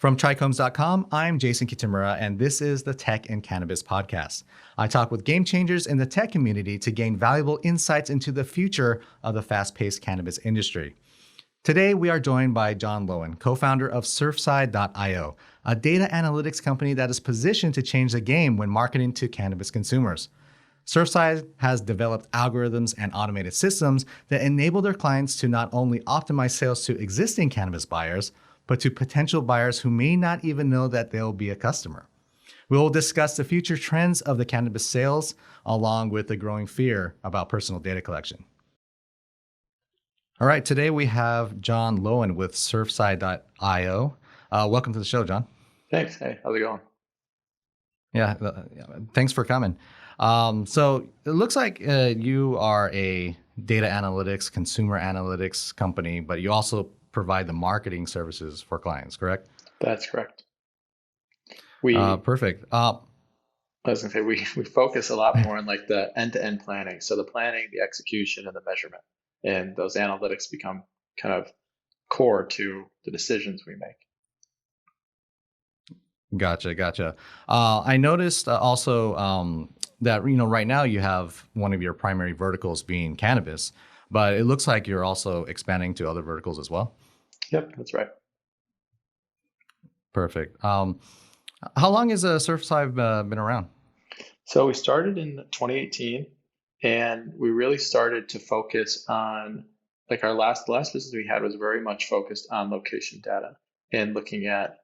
From TRICHOMES.com, I'm Jason Kitamura, and this is the Tech and Cannabis podcast. I talk with game changers in the tech community to gain valuable insights into the future of the fast-paced cannabis industry. Today, we are joined by Jon Lowen, co-founder of Surfside.io, a data analytics company that is positioned to change the game when marketing to cannabis consumers. Surfside has developed algorithms and automated systems that enable their clients to not only optimize sales to existing cannabis buyers, but to potential buyers who may not even know that they'll be a customer. We will discuss the future trends of the cannabis sales, along with the growing fear about personal data collection. All right, today we have Jon Lowen with Surfside.io. Welcome to the show, John. Thanks. Hey, how's it going? Yeah, thanks for coming. So it looks like you are a data analytics, consumer analytics company, but you also provide the marketing services for clients, correct? That's correct. Perfect. I was gonna say we focus a lot more on like the end-to-end planning. So the planning, the execution, and the measurement, and those analytics become kind of core to the decisions we make. Gotcha. I noticed also that right now you have one of your primary verticals being cannabis, but it looks like you're also expanding to other verticals as well. Yep, that's right. Perfect. How long has Surfside been around? So we started in 2018, and we really started to focus on like our last business we had was very much focused on location data and looking at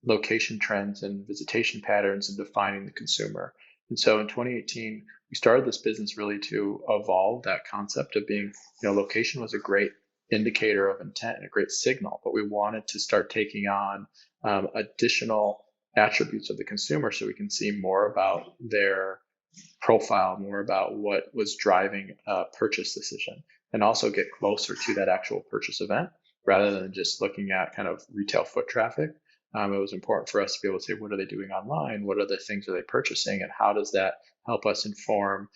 location trends and visitation patterns and defining the consumer. And so in 2018, we started this business really to evolve that concept of being, location was a great indicator of intent and a great signal, but we wanted to start taking on additional attributes of the consumer so we can see more about their profile, more about what was driving a purchase decision, and also get closer to that actual purchase event rather than just looking at kind of retail foot traffic. It was important for us to be able to say, what are they doing online? What other things are they purchasing? And how does that help us inform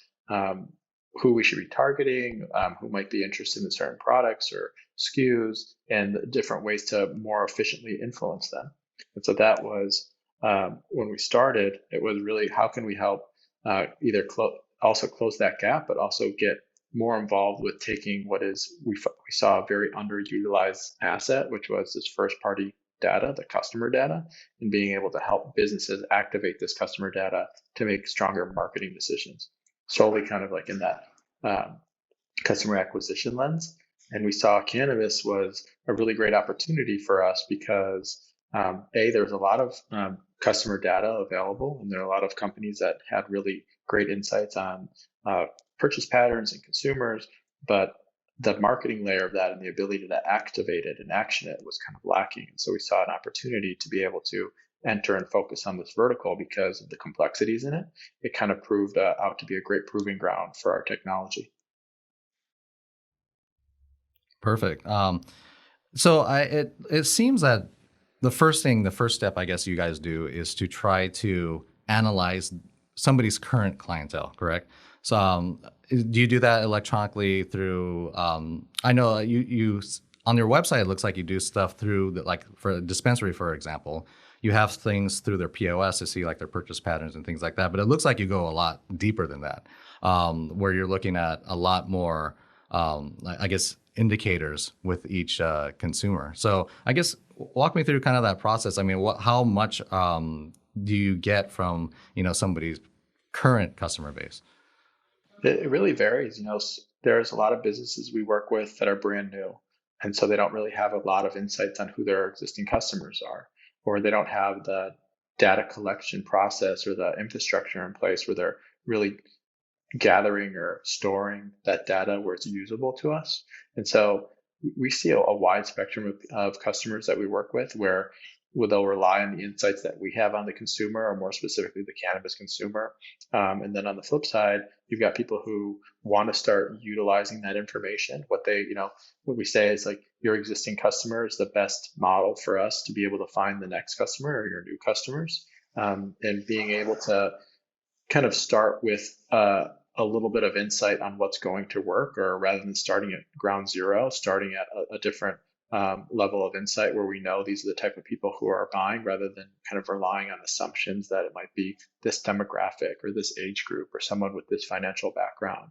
who we should be targeting, who might be interested in certain products or SKUs, and different ways to more efficiently influence them. And so that was when we started, it was really how can we help either also close that gap, but also get more involved with taking what is we saw a very underutilized asset, which was this first party data, the customer data, and being able to help businesses activate this customer data to make stronger marketing decisions, solely kind of like in that customer acquisition lens. And we saw cannabis was a really great opportunity for us because there's a lot of customer data available, and there are a lot of companies that had really great insights on purchase patterns and consumers, but the marketing layer of that and the ability to activate it and action it was kind of lacking. And so we saw an opportunity to be able to enter and focus on this vertical because of the complexities in it. It kind of proved out to be a great proving ground for our technology. Perfect. So it seems that the first step, I guess you guys do is to try to analyze somebody's current clientele, correct? So do you do that electronically through, I know you on your website, it looks like you do stuff through like for a dispensary, for example, you have things through their POS to see like their purchase patterns and things like that. But it looks like you go a lot deeper than that, where you're looking at a lot more, I guess, indicators with each consumer. So I guess walk me through kind of that process. I mean, how much do you get from, somebody's current customer base? It really varies. There's a lot of businesses we work with that are brand new. And so they don't really have a lot of insights on who their existing customers are, or they don't have the data collection process or the infrastructure in place where they're really gathering or storing that data where it's usable to us. And so we see a wide spectrum of customers that we work with where they'll rely on the insights that we have on the consumer, or more specifically the cannabis consumer. And then on the flip side, you've got people who want to start utilizing that information. What we say is like your existing customer is the best model for us to be able to find the next customer or your new customers, and being able to kind of start with a little bit of insight on what's going to work, or rather than starting at ground zero, starting at a different level of insight where we know these are the type of people who are buying rather than kind of relying on assumptions that it might be this demographic or this age group or someone with this financial background.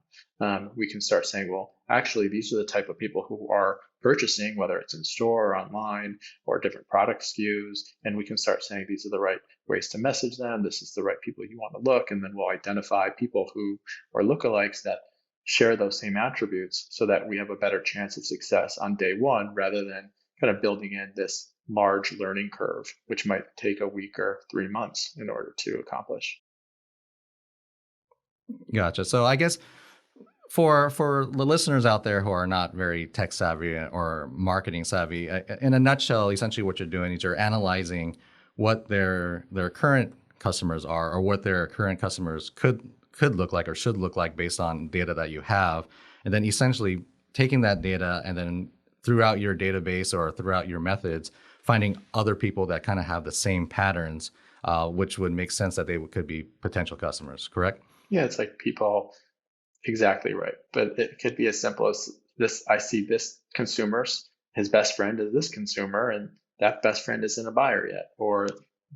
We can start saying, well, actually, these are the type of people who are purchasing, whether it's in store or online or different product SKUs. And we can start saying these are the right ways to message them. This is the right people you want to look. And then we'll identify people who are lookalikes that share those same attributes so that we have a better chance of success on day one rather than kind of building in this large learning curve, which might take a week or 3 months in order to accomplish. Gotcha. So I guess for the listeners out there who are not very tech savvy or marketing savvy, in a nutshell, essentially what you're doing is you're analyzing what their current customers are, or what their current customers could look like or should look like based on data that you have, and then essentially taking that data and then throughout your database or throughout your methods, finding other people that kind of have the same patterns, which would make sense that they could be potential customers. Correct? Yeah, it's like people. Exactly right. But it could be as simple as this. I see this consumer's his best friend is this consumer, and that best friend isn't a buyer yet. Or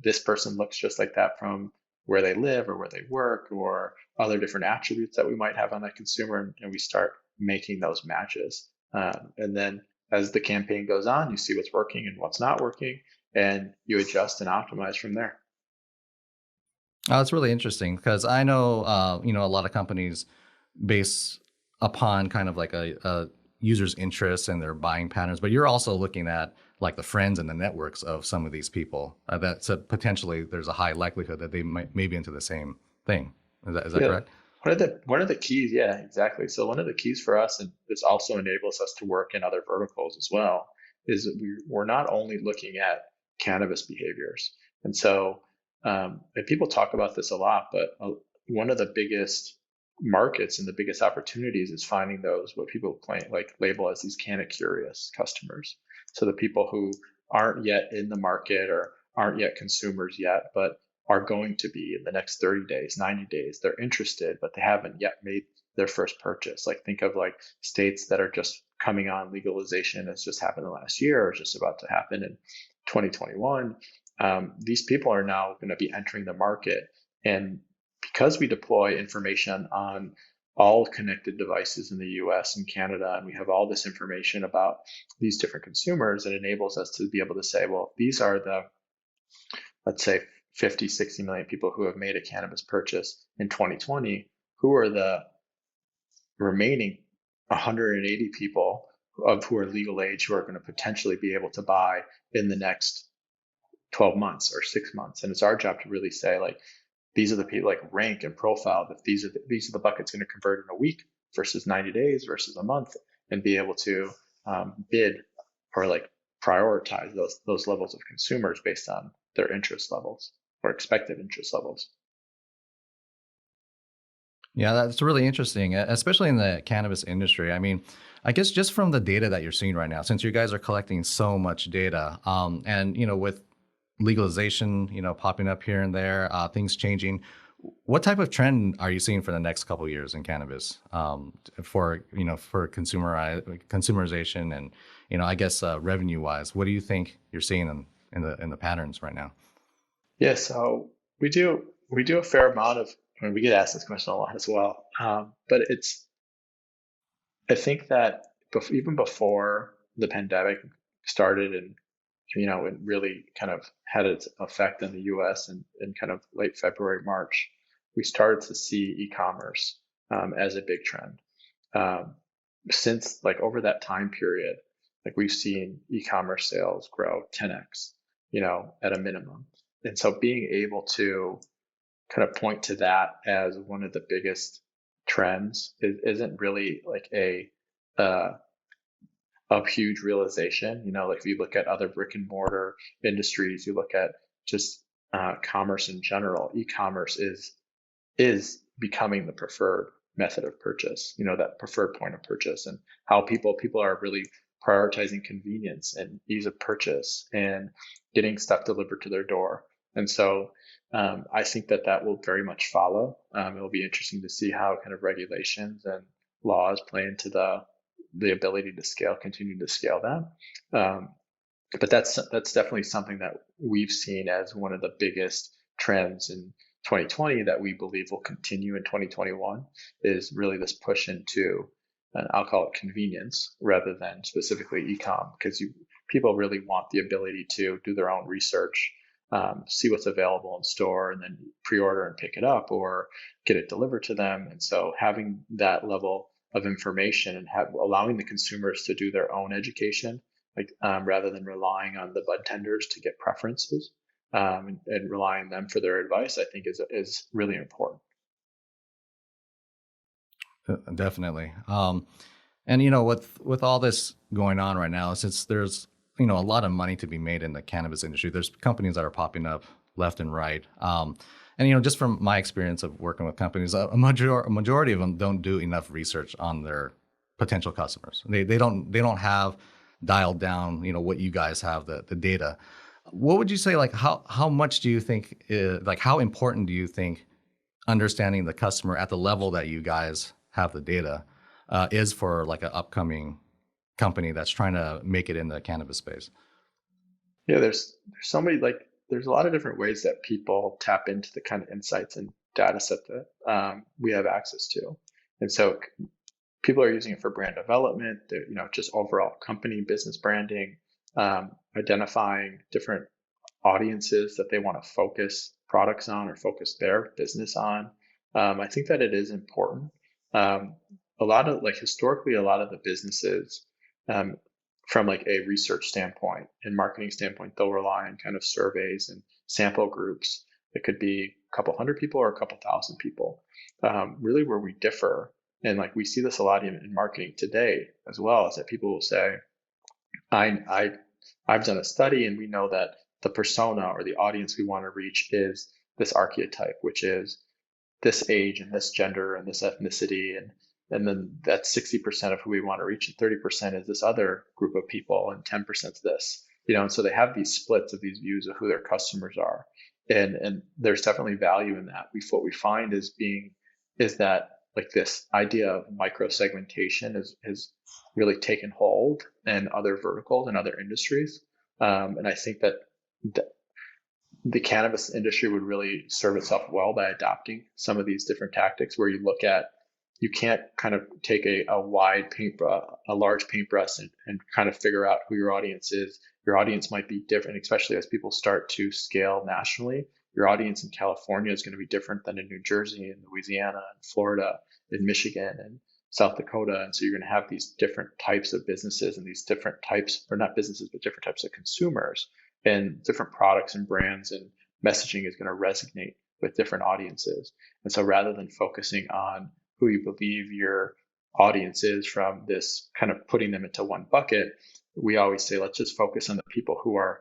this person looks just like that from where they live or where they work or other different attributes that we might have on that consumer. And we start making those matches. And then as the campaign goes on, you see what's working and what's not working, and you adjust and optimize from there. Oh, it's really interesting because I know, a lot of companies base upon kind of like a user's interests and their buying patterns, but you're also looking at like the friends and the networks of some of these people. That so potentially there's a high likelihood that they might maybe into the same thing. Is that Yeah. correct? One of the keys, yeah, exactly. So one of the keys for us, and this also enables us to work in other verticals as well, is that we're not only looking at cannabis behaviors. And so, and people talk about this a lot, but one of the biggest markets and the biggest opportunities is finding those what people claim like label as these canna curious customers. So the people who aren't yet in the market or aren't yet consumers yet, but are going to be in the next 30 days, 90 days. They're interested, but they haven't yet made their first purchase. Like think of like states that are just coming on legalization. It's just happened in the last year or just about to happen in 2021. These people are now going to be entering the market. And because we deploy information on all connected devices in the US and Canada, and we have all this information about these different consumers, it enables us to be able to say, well, these are the, let's say, 50, 60 million people who have made a cannabis purchase in 2020. Who are the remaining 180 people of who are legal age who are going to potentially be able to buy in the next 12 months or 6 months? And it's our job to really say, like, these are the people, like rank and profile that these are the buckets going to convert in a week versus 90 days versus a month, and be able to bid or like prioritize those levels of consumers based on their interest levels or expected interest levels. Yeah, that's really interesting, especially in the cannabis industry. I mean, I guess just from the data that you're seeing right now, since you guys are collecting so much data, and with legalization, popping up here and there, things changing, what type of trend are you seeing for the next couple of years in cannabis, for consumerization and I guess revenue wise, what do you think you're seeing in the patterns right now? Yeah, so we do a fair amount of. I mean, we get asked this question a lot as well, but I think that even before the pandemic started and it really kind of had its effect in the US in kind of late February, March, we started to see e-commerce as a big trend. Um, since like over that time period, like we've seen e-commerce sales grow 10x, at a minimum. And so being able to kind of point to that as one of the biggest trends isn't really like uh, a huge realization. Like if you look at other brick and mortar industries, you look at just commerce in general, e-commerce is becoming the preferred method of purchase, that preferred point of purchase, and how people are really prioritizing convenience and ease of purchase and getting stuff delivered to their door. And so I think that will very much follow. It'll be interesting to see how kind of regulations and laws play into the ability to scale, continue to scale that. But that's definitely something that we've seen as one of the biggest trends in 2020 that we believe will continue in 2021 is really this push into, and I'll call it convenience rather than specifically e-com, because people really want the ability to do their own research, see what's available in store, and then pre-order and pick it up or get it delivered to them. And so having that level of information and allowing the consumers to do their own education, like rather than relying on the bud tenders to get preferences, and relying on them for their advice, I think is really important. Definitely. And with all this going on right now, since there's a lot of money to be made in the cannabis industry, there's companies that are popping up left and right. And just from my experience of working with companies, a majority of them don't do enough research on their potential customers. They don't have dialed down what you guys have, the data. What would you say, like how much do you think like how important do you think understanding the customer at the level that you guys have the data is for like an upcoming company that's trying to make it in the cannabis space? Yeah, there's so many, like there's a lot of different ways that people tap into the kind of insights and data set that we have access to. And so people are using it for brand development, just overall company business branding, identifying different audiences that they want to focus products on or focus their business on. I think that it is important. A lot of historically, a lot of the businesses, from like a research standpoint and marketing standpoint, they'll rely on kind of surveys and sample groups. It could be a couple hundred people or a couple thousand people. Really, where we differ, and like we see this a lot in marketing today as well, is that people will say, I've done a study and we know that the persona or the audience we want to reach is this archetype, which is this age and this gender and this ethnicity, and then that's 60% of who we want to reach, and 30% is this other group of people, and 10% is this. And so they have these splits of these views of who their customers are, and there's definitely value in that. What we find is that like this idea of micro segmentation is really taken hold in other verticals and other industries, and I think that the cannabis industry would really serve itself well by adopting some of these different tactics, where you can't kind of take a large paintbrush and kind of figure out who your audience is. Your audience might be different, especially as people start to scale nationally. Your audience in California is going to be different than in New Jersey and Louisiana and Florida and Michigan and South Dakota. And so you're going to have these different types of businesses and these different types, or not businesses, but different types of consumers, and different products and brands and messaging is going to resonate with different audiences. And so rather than focusing on who you believe your audience is from this kind of putting them into one bucket, we always say, let's just focus on the people who are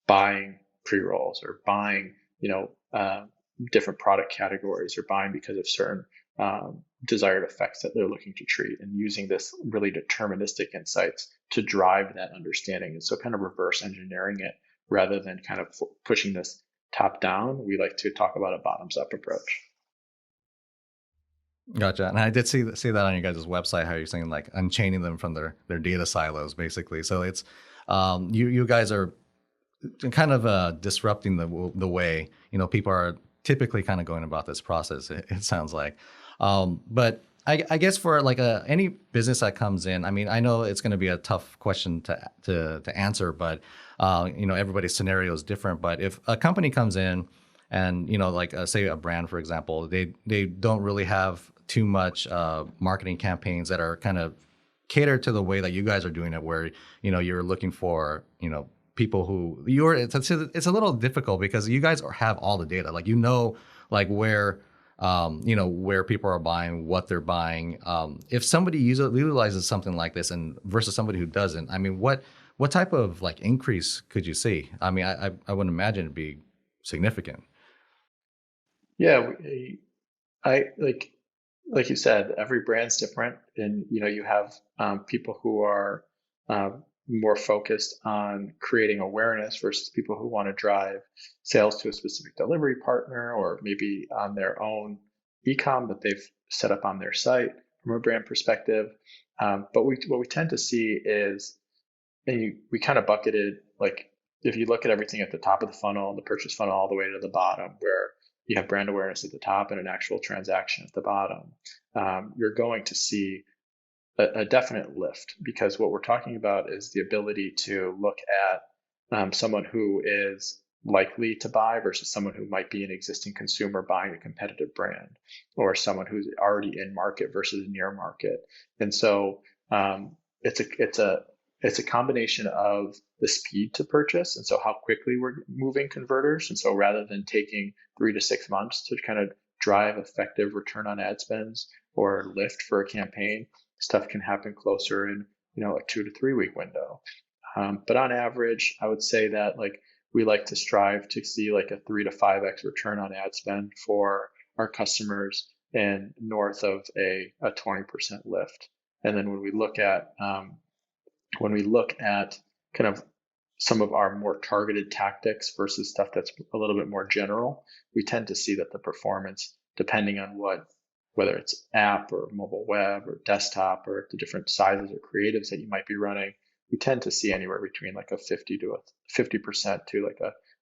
buying pre-rolls or buying, different product categories, or buying because of certain desired effects that they're looking to treat, and using this really deterministic insights to drive that understanding. And so kind of reverse engineering it rather than kind of pushing this top down. We like to talk about a bottoms up approach. Gotcha. And I did see that on your guys' website, how you're saying like unchaining them from their data silos, basically. So it's you guys are kind of disrupting the way people are typically kind of going about this process. It sounds like, but I guess for like any business that comes in, I mean, I know it's going to be a tough question to answer, but everybody's scenario is different. But if a company comes in and like say a brand, for example, they don't really have too much marketing campaigns that are kind of catered to the way that you guys are doing it, where you're looking for people who it's a little difficult because you guys have all the data, like like where where people are buying, what they're buying. If somebody utilizes something like this and versus somebody who doesn't, I mean, what type of like increase could you see? I mean, I wouldn't imagine it'd be significant. Yeah, I like you said, every brand's different, and you have people who are more focused on creating awareness versus people who want to drive sales to a specific delivery partner, or maybe on their own e-com that they've set up on their site from a brand perspective. But what we tend to see is, we kind of bucketed, like, if you look at everything at the top of the funnel, the purchase funnel, all the way to the bottom, where you have brand awareness at the top and an actual transaction at the bottom, you're going to see a definite lift, because what we're talking about is the ability to look at someone who is likely to buy versus someone who might be an existing consumer buying a competitive brand, or someone who's already in market versus near market. And so it's a combination of the speed to purchase, and so how quickly we're moving converters. And so rather than taking 3 to 6 months to kind of drive effective return on ad spends or lift for a campaign, stuff can happen closer in, a 2 to 3 week window. But on average, I would say that, like, we like to strive to see like a 3 to 5x return on ad spend for our customers, and north of a 20% lift. And then when we look at kind of some of our more targeted tactics versus stuff that's a little bit more general, we tend to see that the performance, depending on whether it's app or mobile web or desktop or the different sizes or creatives that you might be running, we tend to see anywhere between like a 50% to like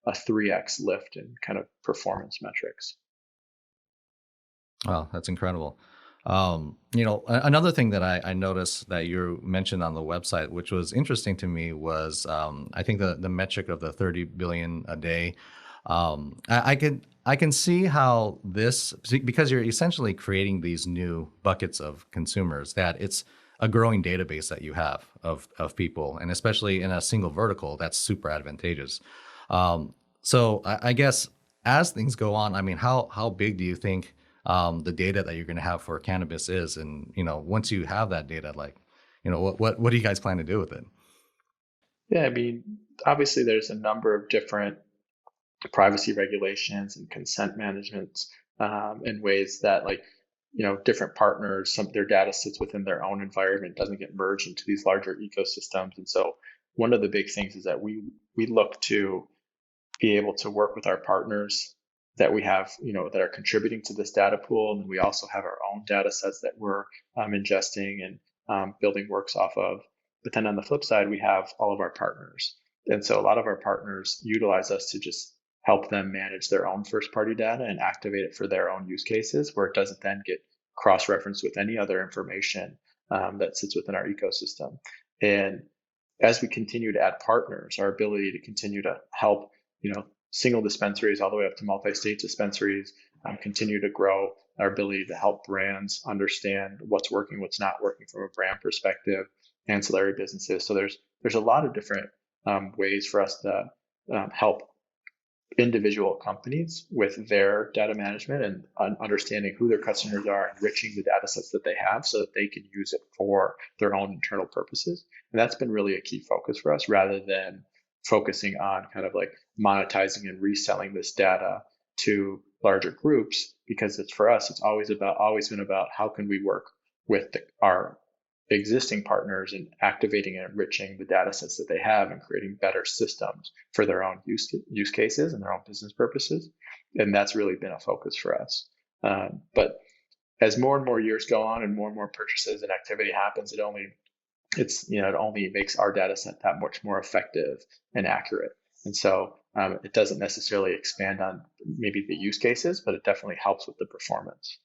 a 3x lift in kind of performance metrics. Wow, that's incredible. Another thing that I noticed that you mentioned on the website, which was interesting to me, was I think the metric of the 30 billion a day. I can see how this, because you're essentially creating these new buckets of consumers, that it's a growing database that you have of people, and especially in a single vertical, that's super advantageous. So I guess as things go on, I mean, how big do you think the data that you're going to have for cannabis is? And once you have that data, like, what do you guys plan to do with it? Yeah, I mean, obviously there's a number of different privacy regulations and consent management, in ways that, like, different partners, their data sits within their own environment, doesn't get merged into these larger ecosystems. And so one of the big things is that we look to be able to work with our partners that we have, that are contributing to this data pool. And we also have our own data sets that we're ingesting and building works off of. But then on the flip side, we have all of our partners. And so a lot of our partners utilize us to just help them manage their own first party data and activate it for their own use cases, where it doesn't then get cross-referenced with any other information that sits within our ecosystem. And as we continue to add partners, our ability to continue to help, single dispensaries all the way up to multi-state dispensaries, continue to grow. Our ability to help brands understand what's working, what's not working from a brand perspective, ancillary businesses. So there's a lot of different ways for us to help individual companies with their data management and understanding who their customers are, enriching the data sets that they have so that they can use it for their own internal purposes. And that's been really a key focus for us, rather than focusing on kind of like monetizing and reselling this data to larger groups, because it's, for us, it's always been about how can we work with our existing partners and activating and enriching the data sets that they have and creating better systems for their own use cases and their own business purposes. And that's really been a focus for us. But as more and more years go on and more purchases and activity happens, it only makes our data set that much more effective and accurate. And so it doesn't necessarily expand on maybe the use cases, but it definitely helps with the performance.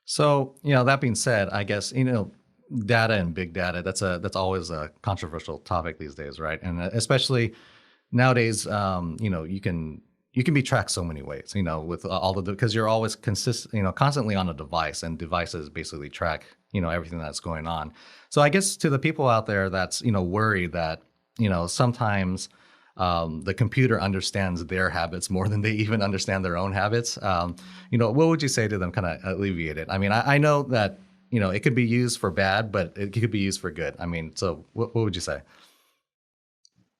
So, that being said, I guess, data and big data, that's always a controversial topic these days, right? And especially nowadays, you can be tracked so many ways, with all of the, because you're always constantly on a device, and devices basically track, everything that's going on. So I guess to the people out there that's, worried that, sometimes the computer understands their habits more than they even understand their own habits. What would you say to them, kind of alleviate it? I mean, I know that, it could be used for bad, but it could be used for good. I mean, so what would you say?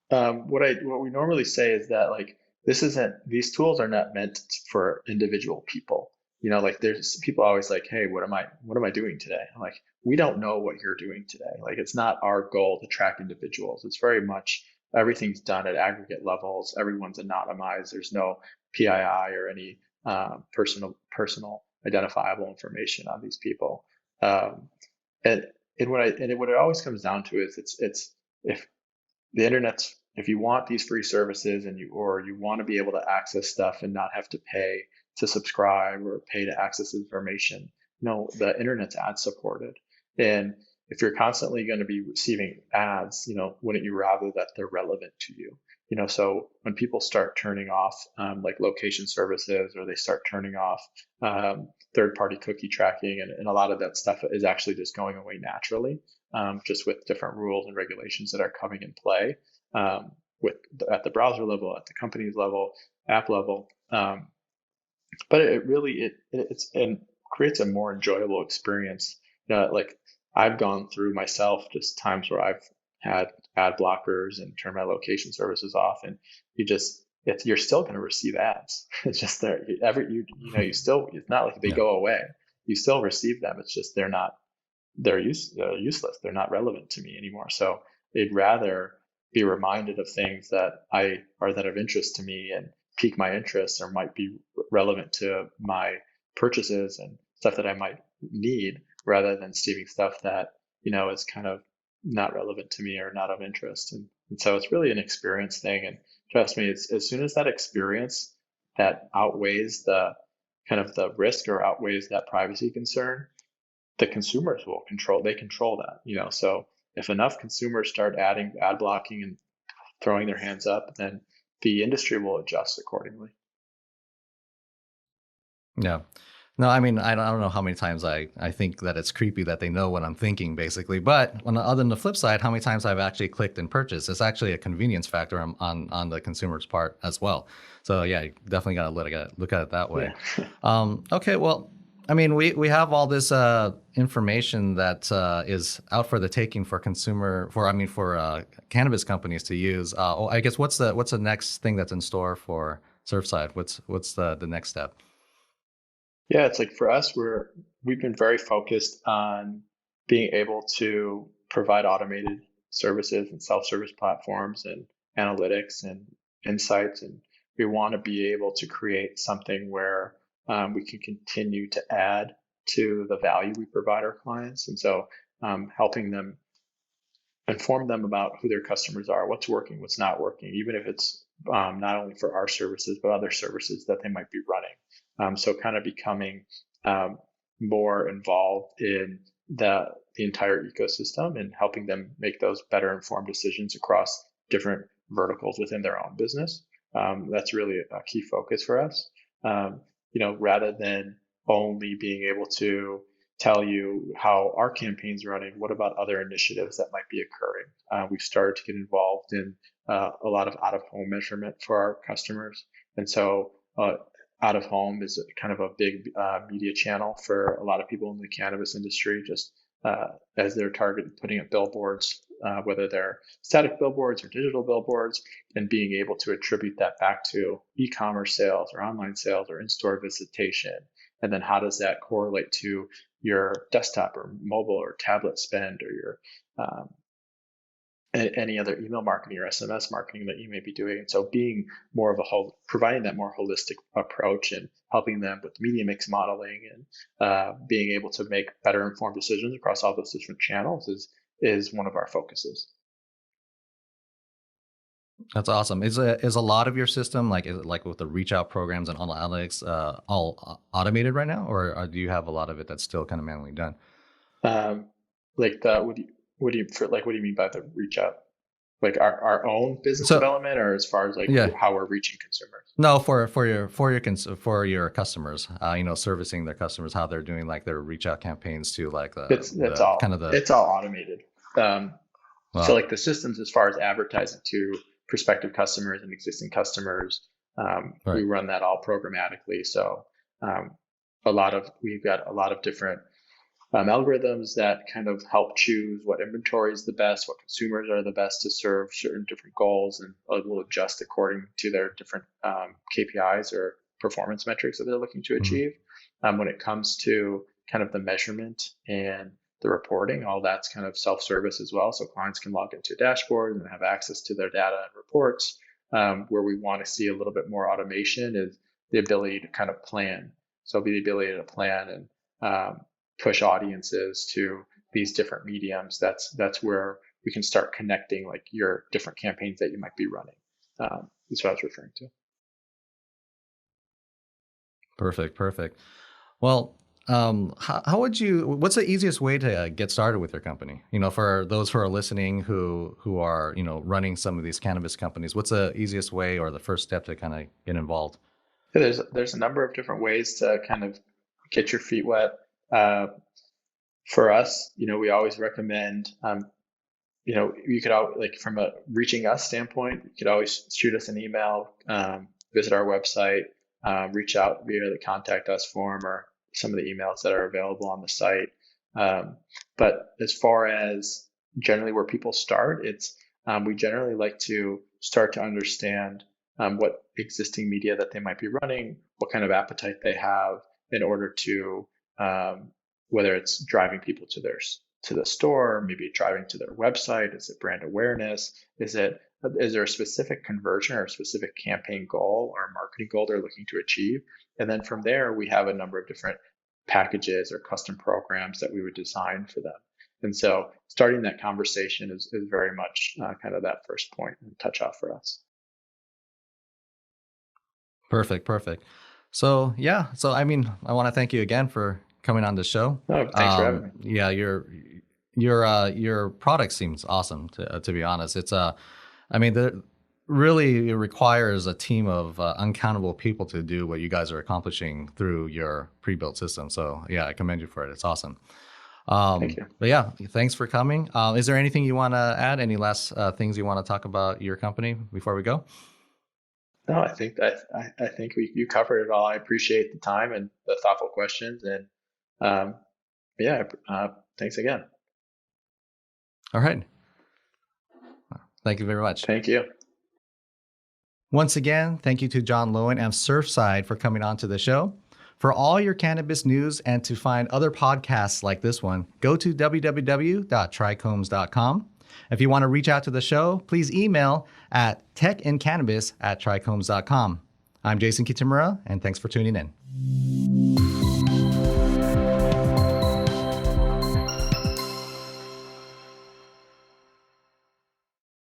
What we normally say is that, like, these tools are not meant for individual people. Like, there's people always like, hey, what am I doing today? I'm like, we don't know what you're doing today. Like, it's not our goal to track individuals. It's very much everything's done at aggregate levels. Everyone's anonymized. There's no PII or any personal identifiable information on these people. Um, and what it always comes down to is it's if the internet's if you want these free services and you want to be able to access stuff and not have to pay to subscribe or pay to access information, no, the internet's ad supported. And if you're constantly going to be receiving ads, wouldn't you rather that they're relevant to you? So when people start turning off like location services, or they start turning off third-party cookie tracking, and a lot of that stuff is actually just going away naturally, just with different rules and regulations that are coming in play, at the browser level, at the company's level, app level. But it really it creates a more enjoyable experience. Like I've gone through myself just times where I've had ad blockers and turned my location services off, and you're still going to receive ads. It's just there you still, it's not like they Yeah. go away. You still receive them. It's just they're useless. They're not relevant to me anymore. So I'd rather be reminded of things that that of interest to me and pique my interest, or might be relevant to my purchases and stuff that I might need, rather than receiving stuff that is kind of not relevant to me or not of interest. And so it's really an experience thing. And trust me, it's as soon as that experience that outweighs the kind of the risk, or outweighs that privacy concern, the consumers they control that. So if enough consumers start adding ad blocking and throwing their hands up, then the industry will adjust accordingly. Yeah. No, I mean, I don't know how many times I think that it's creepy that they know what I'm thinking, basically. But other than the flip side, how many times I've actually clicked and purchased, it's actually a convenience factor on the consumer's part as well. So yeah, you definitely got to look at it that way. Yeah. Okay, well, I mean, we have all this information that is out for the taking for cannabis companies to use. I guess what's the next thing that's in store for Surfside? What's the next step? Yeah, it's like for us, we've been very focused on being able to provide automated services and self-service platforms and analytics and insights, and we want to be able to create something where we can continue to add to the value we provide our clients. And so helping them, inform them about who their customers are, what's working, what's not working, even if it's not only for our services, but other services that they might be running. So kind of becoming more involved in the entire ecosystem, and helping them make those better informed decisions across different verticals within their own business. That's really a key focus for us. Rather than only being able to tell you how our campaign's running, what about other initiatives that might be occurring? We've started to get involved in a lot of out-of-home measurement for our customers. And so out of home is kind of a big media channel for a lot of people in the cannabis industry, just as they're targeting putting up billboards, whether they're static billboards or digital billboards, and being able to attribute that back to e-commerce sales or online sales or in-store visitation. And then how does that correlate to your desktop or mobile or tablet spend, or your any other email marketing or SMS marketing that you may be doing. And so being more of providing that more holistic approach, and helping them with media mix modeling, and being able to make better informed decisions across all those different channels is one of our focuses. That's awesome. Is a lot of your system, like, is it like with the reach out programs and analytics, all automated right now, or do you have a lot of it that's still kind of manually done? Like what do you mean by the reach out? Like our own business So development, or as far as like yeah, how we're reaching consumers? no, for your customers, servicing their customers, how they're doing like their reach out campaigns to like That's the kind all. of the It's all automated. Um, so well, like the systems, as far as advertising to prospective customers and existing customers, we right. run that all programmatically. So um, we've got a lot of different algorithms that kind of help choose what inventory is the best, what consumers are the best to serve certain different goals, and will adjust according to their different KPIs or performance metrics that they're looking to Mhm. achieve. When it comes to kind of the measurement and the reporting, all that's kind of self-service as well. So clients can log into a dashboard and have access to their data and reports. Where we want to see a little bit more automation is the ability to kind of plan So the ability to plan and push audiences to these different mediums, that's where we can start connecting like your different campaigns that you might be running. Is what I was referring to. Perfect. Well, how would you? What's the easiest way to get started with your company? For those who are listening who are running some of these cannabis companies, what's the easiest way or the first step to kind of get involved? Yeah, there's a number of different ways to kind of get your feet wet. Uh, for us, we always recommend, you could like from a reaching us standpoint, you could always shoot us an email, visit our website, reach out via the contact us form or some of the emails that are available on the site. But as far as generally where people start, it's we generally like to start to understand what existing media that they might be running, what kind of appetite they have in order to whether it's driving people to the store, maybe driving to their website. Is it brand awareness? Is there a specific conversion or a specific campaign goal or marketing goal they're looking to achieve? And then from there, we have a number of different packages or custom programs that we would design for them. And so starting that conversation is very much kind of that first point and touch off for us. Perfect. So yeah, I mean, I want to thank you again for coming on the show. Oh, thanks for having me. Yeah, your product seems awesome. To be honest, it's I mean, really it requires a team of uncountable people to do what you guys are accomplishing through your pre-built system. So yeah, I commend you for it. It's awesome. Thank you. But yeah, thanks for coming. Is there anything you want to add? Any last things you want to talk about your company before we go? No, I think you covered it all. I appreciate the time and the thoughtful questions, and yeah, thanks again. All right. Thank you very much. Thank you. Once again, thank you to Jon Lowen and Surfside for coming on to the show. For all your cannabis news and to find other podcasts like this one, go to www.trichomes.com. If you want to reach out to the show, please email at techandcannabis@trichomes.com. I'm Jason Kitamura, and thanks for tuning in.